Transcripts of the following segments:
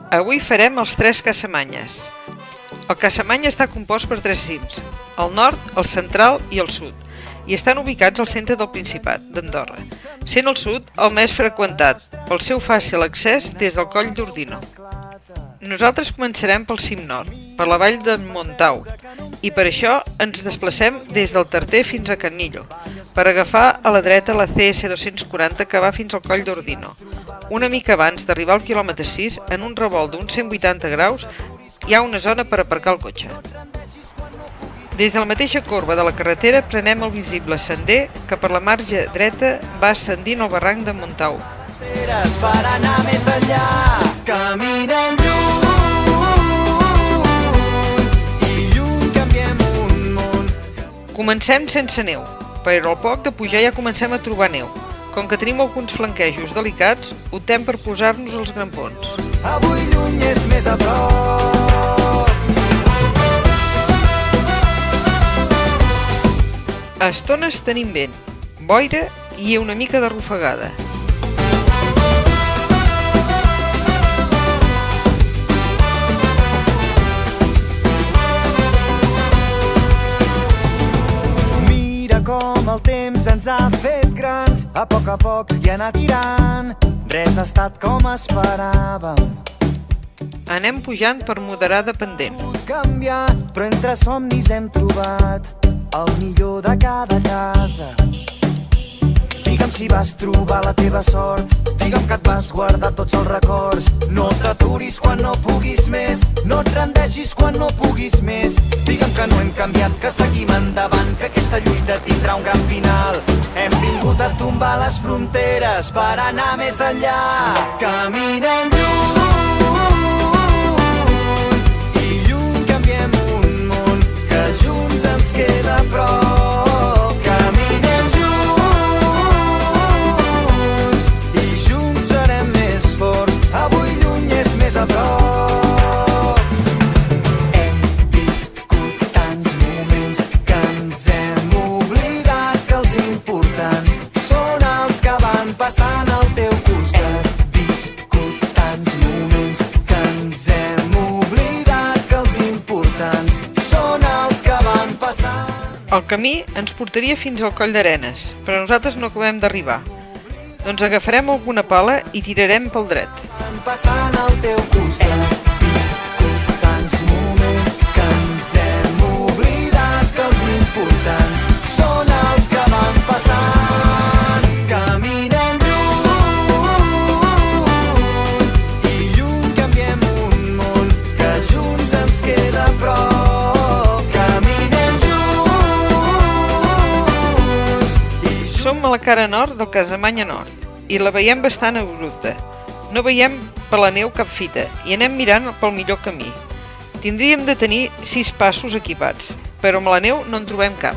Avui farem els 3 Casamanyes. El Casamanya està compost per 3 cims, el nord, el central i el sud, i estan ubicats al centre del Principat d'Andorra, sent el sud el més freqüentat pel seu fàcil accés des del coll d'Ordino. Nosaltres començarem pel cim nord, per la vall d'en Montau, i per això ens desplacem des del Tarter fins a Canillo, per agafar a la dreta la CS 240 que va fins al coll d'Ordino. Una mica abans d'arribar al quilòmetre 6, en un revolt d'uns 180 graus, hi ha una zona per aparcar el cotxe. Des de la mateixa corba de la carretera prenem el visible sender que per la marge dreta va ascendint el barranc de Montau. Per anar més enllà, caminem i lluny canviem un món. Comencem sense neu, però al poc de pujar ja comencem a trobar neu. Com que tenim alguns flanquejos delicats, optem per posar-nos els grampons. Avui lluny és més a prop. A estones tenim vent, boira i una mica de rufagada. Mira com el temps ens ha fet grans, a poc i anar tirant. Res ha estat com esperàvem. Anem pujant per moderada pendent. Canviar, però entre somnis hem trobat el millor de cada casa. Digue'm si vas trobar la teva sort, digue'm que et vas guardar tots els records. No t'aturis quan no puguis més, no et rendeixis quan no puguis més. Digue'm que no hem canviat, que seguim endavant, que aquesta lluita tindrà un gran final. Hem vingut a tombar les fronteres per anar més enllà. Caminem i lluny canviem un món que junts ens queda a prop. Caminem junts i junts serem més forts. Avui lluny és més a prop. Hem viscut tants moments que ens hem oblidat que els importants són els que van passant al teu costat. Viscut tants moments que ens hem oblidat que els importants són els que van passant. El camí ens portaria fins al coll d'Arenes, però nosaltres no acabem d'arribar. Doncs agafarem alguna pala i tirarem pel dret. Van passant al teu costat. Viscut tants moments que ens hem oblidat que els importants són els que van passant. Caminem i lluny canviem un món que junts ens queda a prop. Caminem junts i junts. Som a la cara nord del Casamanya Nord i la veiem bastant abrupta. No veiem per la neu cap fita i anem mirant pel millor camí. Tindríem de tenir 6 passos equipats, però amb la neu no en trobem cap.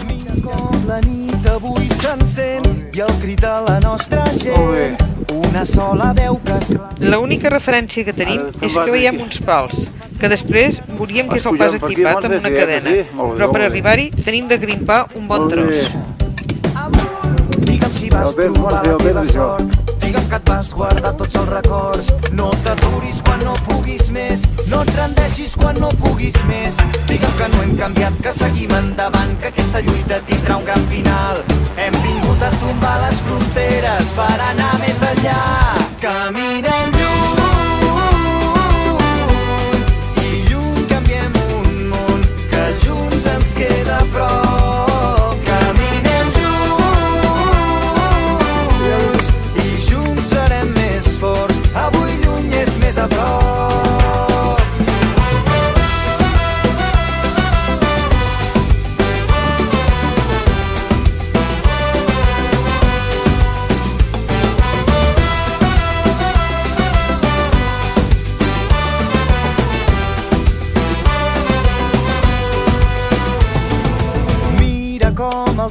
Mira com la nit avui s'encén i el crit de la nostra gent. Una sola veu que L'única referència que tenim és que veiem uns pals, que després veuríem que és el pas equipat amb una cadena, però per arribar-hi tenim de grimpar un bon tros. Digue'm si vas trobar la teva sort, digue'm que et vas guardar tots els records. No t'aturis quan no puguis més, no et rendeixis quan no puguis més. Digue'm que no hem canviat, que seguim endavant, que aquesta lluita tindrà un gran final. Hem vingut a tombar les fronteres per anar més enllà. Caminem i lluny canviem un món que junts ens queda a prop. Caminem junts i junts serem més forts. Avui lluny és més a prop.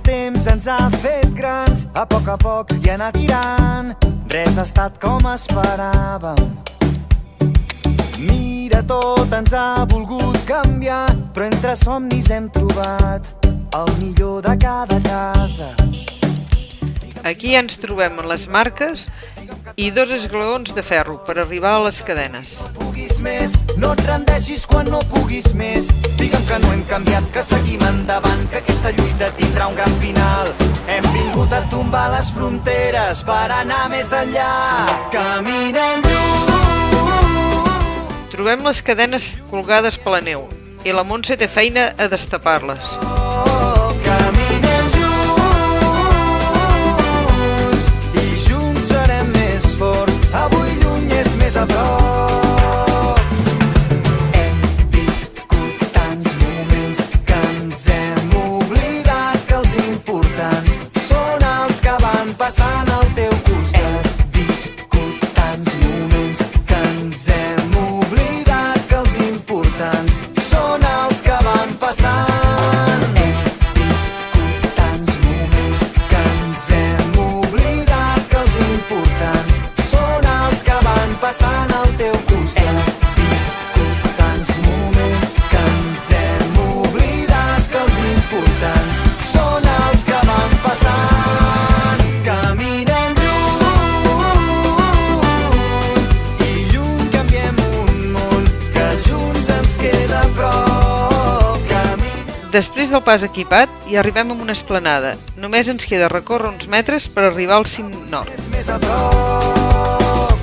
temps ens ha fet grans, a poc i anar tirant, res ha estat com esperàvem. Mira, tot ens ha volgut canviar, però entre somnis hem trobat el millor de cada casa. Aquí ens trobem en les marques i 2 esglaons de ferro per arribar a les cadenes. Puguis més, no et rendeixis quan no puguis més. Digue'm que no hem canviat, que seguim endavant, que aquesta lluita tindrà un gran final. Hem vingut a tombar les fronteres per anar més enllà. Caminem lluny. Trobem les cadenes colgades per la neu i la Montse té feina a destapar-les. Caminem junts i junts serem més forts. Avui lluny és més a prop. Hem viscut tants moments que ens hem oblidat que els importants són els que van passant al teu costat. Hem viscut tants moments que ens hem oblidat que els importants són els que van passant. Hem viscut tants moments que ens hem oblidat que els importants són els que van passant al teu costat. Hem viscut tants moments que ens hem oblidat que els importants són els que van passant. Caminem lluny i lluny canviem un món que junts ens queda a prop. Després del pas equipat ja arribem a una esplanada. Només ens queda recórrer uns metres per arribar al cim nord. És més a prop.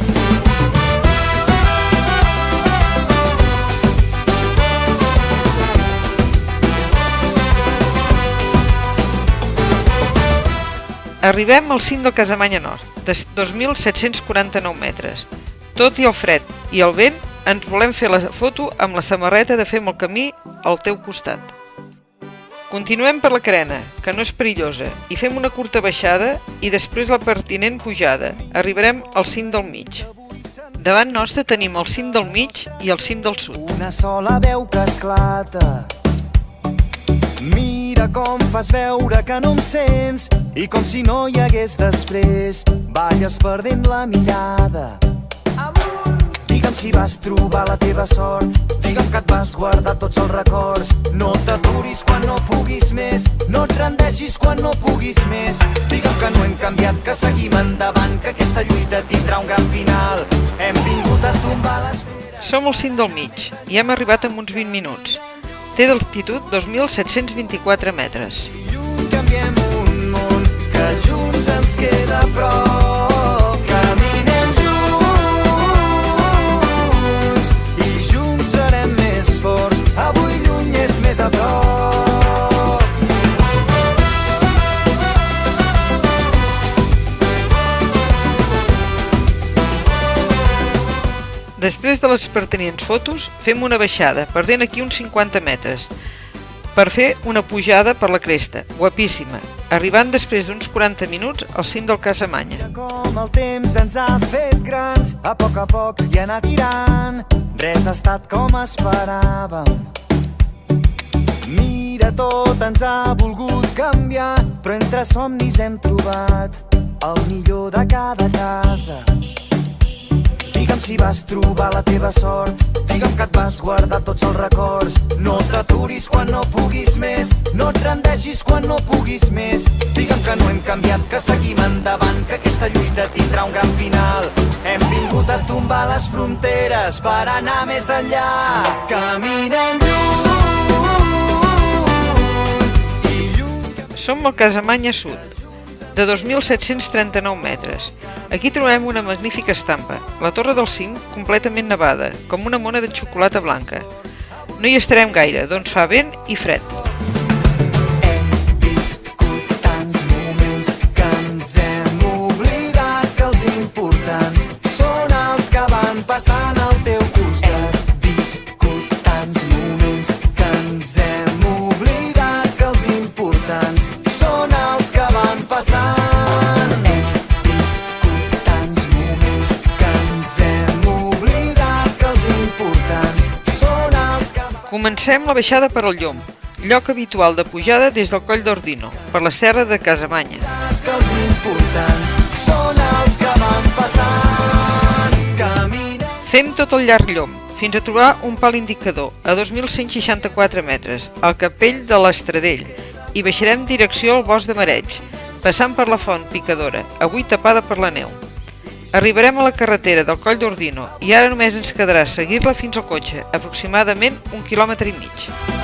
Arribem al cim del Casamanya Nord, de 2.749 metres. Tot i el fred i el vent, ens volem fer la foto amb la samarreta de Fem el camí al teu costat. Continuem per la carena, que no és perillosa, i fem una curta baixada i després la pertinent pujada. Arribarem al cim del mig. Davant nostre tenim el cim del mig i el cim del sud. Una sola veu que esclata. Mira com fas veure que no em sents i com si no hi hagués després. Balles perdent la mirada. Digue'm si vas trobar la teva sort. Digue'm que et vas guardar tots els records. No t'aturis quan no puguis més. No et rendeixis quan no puguis més. Digue'm que no hem canviat, que seguim endavant, que aquesta lluita tindrà un gran final. Hem vingut a tombar les fronteres. Som al cim del mig i hem arribat en uns 20 minuts. Té d'altitud 2.724 metres. Lluny canviem un món que junts ens queda a prop. Caminem junts i junts serem més forts. Avui lluny és més a prop. Després de les pertanients fotos, fem una baixada, perdent aquí uns 50 metres, per fer una pujada per la cresta, guapíssima, arribant després d'uns 40 minuts al cim del Casamanya. Com el temps ens ha fet grans, a poc i anar tirant, res ha estat com esperàvem. Mira, tot ens ha volgut canviar, però entre somnis hem trobat el millor de cada casa. Digue'm si vas trobar la teva sort. Digue'm que et vas guardar tots els records. No t'aturis quan no puguis més. No et rendeixis quan no puguis més. Digue'm que no hem canviat, que seguim endavant, que aquesta lluita tindrà un gran final. Hem vingut a tombar les fronteres per anar més enllà. Caminem lluny. Som al Casamanya Sud, de 2.739 metres. Aquí trobem una magnífica estampa, la torre del cim completament nevada, com una mona de xocolata blanca. No hi estarem gaire, doncs fa vent i fred. Hem viscut tants moments que ens hem oblidat que els importants són els que van passant al teu costat. Hem viscut tants moments que ens hem oblidat que els importants són els que van passant. Hem viscut tants moments que ens hem oblidat que els importants són els que van... Comencem la baixada per al Llom. Lloc habitual de pujada des del Coll d'Ordino, per la serra de Casamanya. Que els importants són els que van passant. Camina. Fem tot el llarg llom, fins a trobar un pal indicador, a 2.164 metres, al capell de l'Estradell, i baixarem direcció al bosc de Mareig, passant per la font Picadora, avui tapada per la neu. Arribarem a la carretera del Coll d'Ordino i ara només ens quedarà seguir-la fins al cotxe, aproximadament 1,5 quilòmetres.